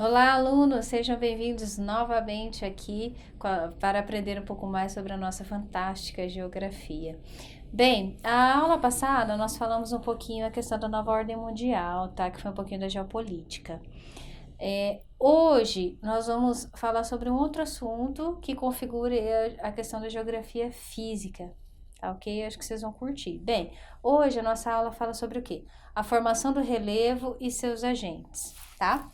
Olá, alunos! Sejam bem-vindos novamente aqui para aprender um pouco mais sobre a nossa fantástica geografia. Bem, a aula passada nós falamos um pouquinho a questão da nova ordem mundial, tá? Que foi um pouquinho da geopolítica. Hoje nós vamos falar sobre um outro assunto que configura a questão da geografia física, tá ok? Acho que vocês vão curtir. Bem, hoje a nossa aula fala sobre o quê? A formação do relevo e seus agentes, tá?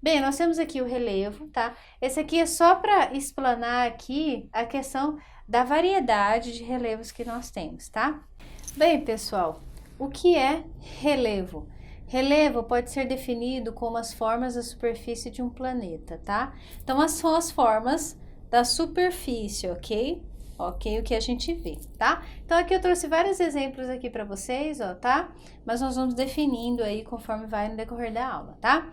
Bem, nós temos aqui o relevo, tá? Esse aqui é só para explanar aqui a questão da variedade de relevos que nós temos, tá? Bem, pessoal, o que é relevo? Relevo pode ser definido como as formas da superfície de um planeta, tá? Então, são as formas da superfície, ok? Ok, o que a gente vê, tá? Então, aqui eu trouxe vários exemplos aqui para vocês, ó, tá? Mas nós vamos definindo aí conforme vai no decorrer da aula, tá?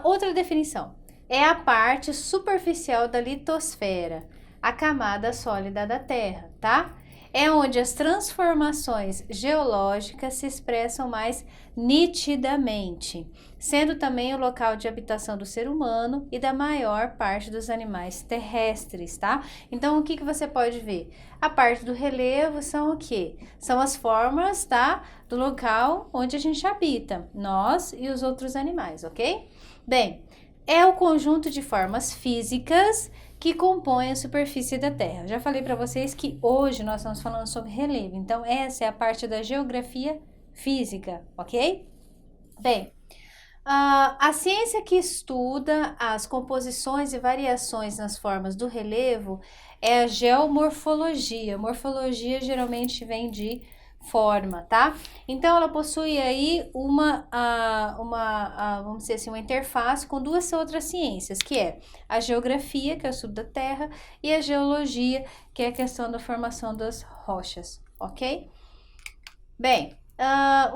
Outra definição é a parte superficial da litosfera, a camada sólida da Terra, tá? É onde as transformações geológicas se expressam mais nitidamente, sendo também o local de habitação do ser humano e da maior parte dos animais terrestres, tá? Então, o que você pode ver? A parte do relevo são o quê? São as formas, tá? Do local onde a gente habita, nós e os outros animais, ok? Bem, é o conjunto de formas físicas que compõem a superfície da Terra. Já falei para vocês que hoje nós estamos falando sobre relevo, então essa é a parte da geografia física, ok? Bem, a ciência que estuda as composições e variações nas formas do relevo é a geomorfologia. Morfologia geralmente vem de forma, tá? Então, ela possui aí vamos dizer assim, uma interface com duas outras ciências, que é a geografia, que é o estudo da Terra, e a geologia, que é a questão da formação das rochas, ok? Bem,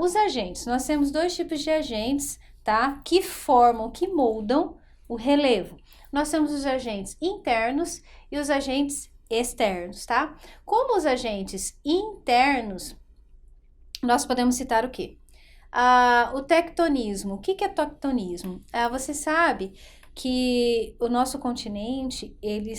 os agentes, nós temos dois tipos de agentes, tá? Que formam, que moldam o relevo. Nós temos os agentes internos e os agentes externos, tá? Como os agentes internos, nós podemos citar o quê? O tectonismo. O que é tectonismo? Você sabe que o nosso continente, ele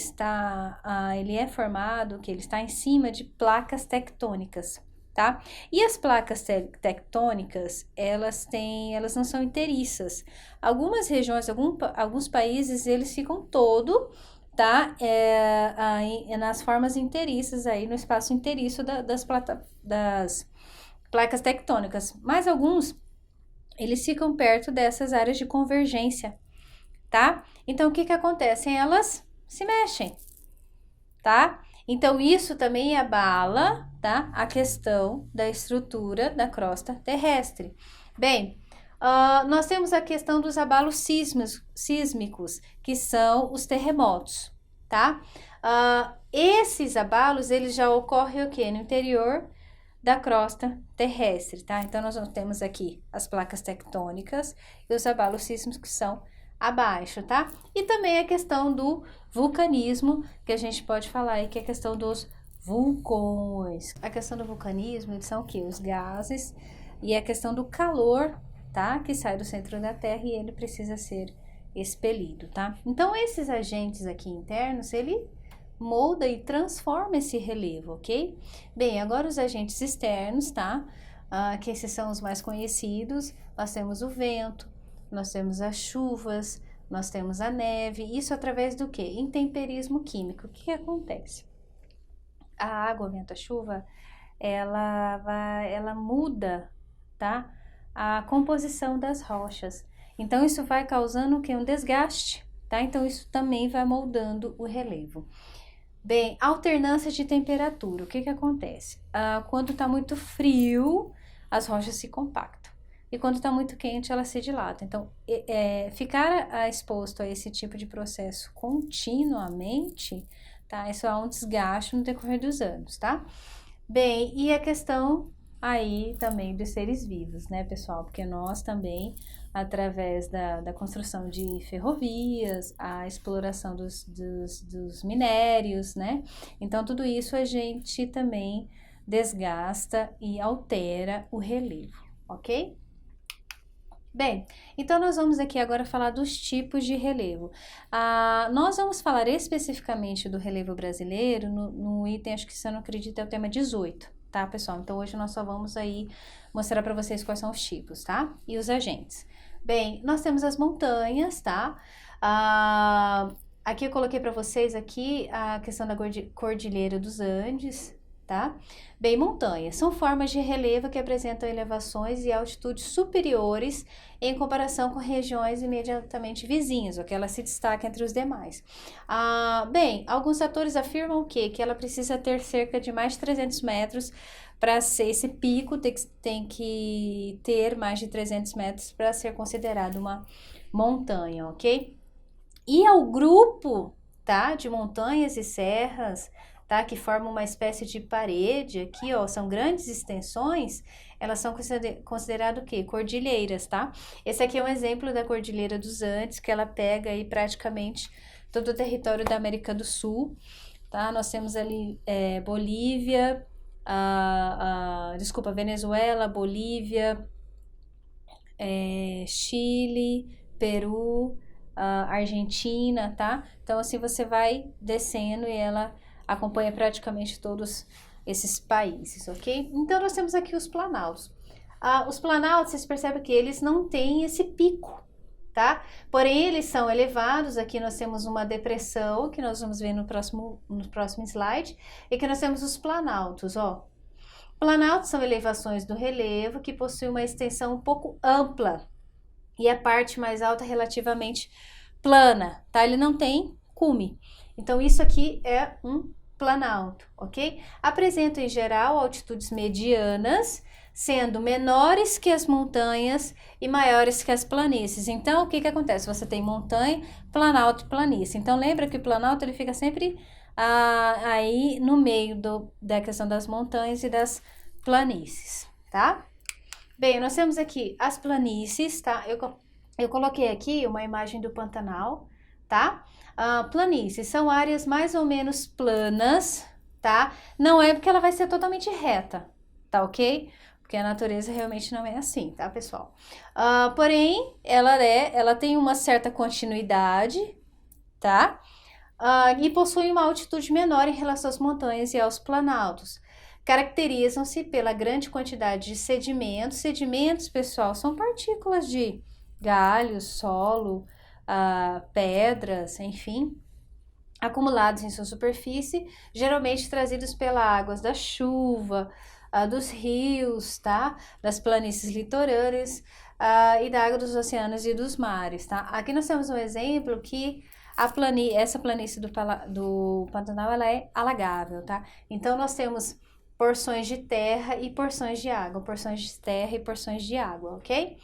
é formado, que ele está em cima de placas tectônicas, tá? E as placas tectônicas, elas não são inteiriças. Algumas regiões, alguns países, eles ficam tá? Nas formas inteiriças aí, no espaço inteiriço das placas tectônicas, mas alguns, eles ficam perto dessas áreas de convergência, tá? Então, o que acontece? Elas se mexem, tá? Então, isso também abala, tá? A questão da estrutura da crosta terrestre. Bem, nós temos a questão dos abalos sísmicos, que são os terremotos, tá? Esses abalos, eles já ocorrem o quê? No interior da crosta terrestre, tá? Então, nós temos aqui as placas tectônicas e os abalos sísmicos que são abaixo, tá? E também a questão do vulcanismo, que a gente pode falar aí, que é a questão dos vulcões. A questão do vulcanismo, eles são o quê? Os gases e a questão do calor, tá? Que sai do centro da Terra e ele precisa ser expelido, tá? Então, esses agentes aqui internos, ele molda e transforma esse relevo, ok? Bem, agora os agentes externos, tá? Que esses são os mais conhecidos. Nós temos o vento, nós temos as chuvas, nós temos a neve. Isso através do quê? Intemperismo químico. O que acontece? A água, o vento, a chuva, ela muda, tá? A composição das rochas. Então, isso vai causando o quê? Um desgaste, tá? Então, isso também vai moldando o relevo. Bem, alternância de temperatura, o que acontece? Quando está muito frio, as rochas se compactam. E quando está muito quente, elas se dilatam. Então, ficar exposto a esse tipo de processo continuamente, tá? Isso é um desgaste no decorrer dos anos, tá? Bem, e a questão aí também dos seres vivos, né, pessoal? Porque nós também através da construção de ferrovias, a exploração dos minérios, né? Então, tudo isso a gente também desgasta e altera o relevo, ok? Bem, então nós vamos aqui agora falar dos tipos de relevo. Nós vamos falar especificamente do relevo brasileiro no item, acho que se eu não acredito, é o tema 18, tá, pessoal? Então hoje nós só vamos aí mostrar para vocês quais são os tipos, tá? E os agentes. Bem, nós temos as montanhas, tá? Aqui eu coloquei para vocês aqui a questão da Cordilheira dos Andes, tá? Bem, montanhas são formas de relevo que apresentam elevações e altitudes superiores em comparação com regiões imediatamente vizinhas, ou que ela se destaca entre os demais. Bem, alguns autores afirmam que ela precisa ter cerca de mais de 300 metros para ser esse pico, tem que ter mais de 300 metros para ser considerado uma montanha, ok? E ao grupo, tá, de montanhas e serras, tá, que formam uma espécie de parede aqui, ó, são grandes extensões, elas são consideradas o quê? Cordilheiras, tá? Esse aqui é um exemplo da Cordilheira dos Andes, que ela pega aí praticamente todo o território da América do Sul, tá? Nós temos ali Bolívia, Venezuela, Bolívia, Chile, Peru, Argentina, tá? Então, assim, você vai descendo e ela acompanha praticamente todos esses países, ok? Então, nós temos aqui os planaltos. Os planaltos, vocês percebem que eles não têm esse pico, tá? Porém, eles são elevados. Aqui nós temos uma depressão, que nós vamos ver no próximo slide, e que nós temos os planaltos, ó. Planaltos são elevações do relevo que possuem uma extensão um pouco ampla e a parte mais alta relativamente plana, tá? Ele não tem cume. Então, isso aqui é um planalto, ok? Apresentam, em geral, altitudes medianas, sendo menores que as montanhas e maiores que as planícies. Então, o que acontece? Você tem montanha, planalto e planície. Então, lembra que o planalto ele fica sempre aí no meio da questão das montanhas e das planícies, tá? Bem, nós temos aqui as planícies, tá? Eu coloquei aqui uma imagem do Pantanal, tá? Planícies são áreas mais ou menos planas, tá? Não é porque ela vai ser totalmente reta, tá ok? Porque a natureza realmente não é assim, tá, pessoal? Porém, ela tem uma certa continuidade, tá? E possui uma altitude menor em relação às montanhas e aos planaltos. Caracterizam-se pela grande quantidade de sedimentos. Sedimentos, pessoal, são partículas de galhos, solo, pedras, enfim, acumulados em sua superfície, geralmente trazidos pelas águas da chuva, dos rios, tá? Das planícies litorâneas e da água dos oceanos e dos mares, tá? Aqui nós temos um exemplo que essa planície do Pantanal, ela é alagável, tá? Então, nós temos porções de terra e porções de água, ok?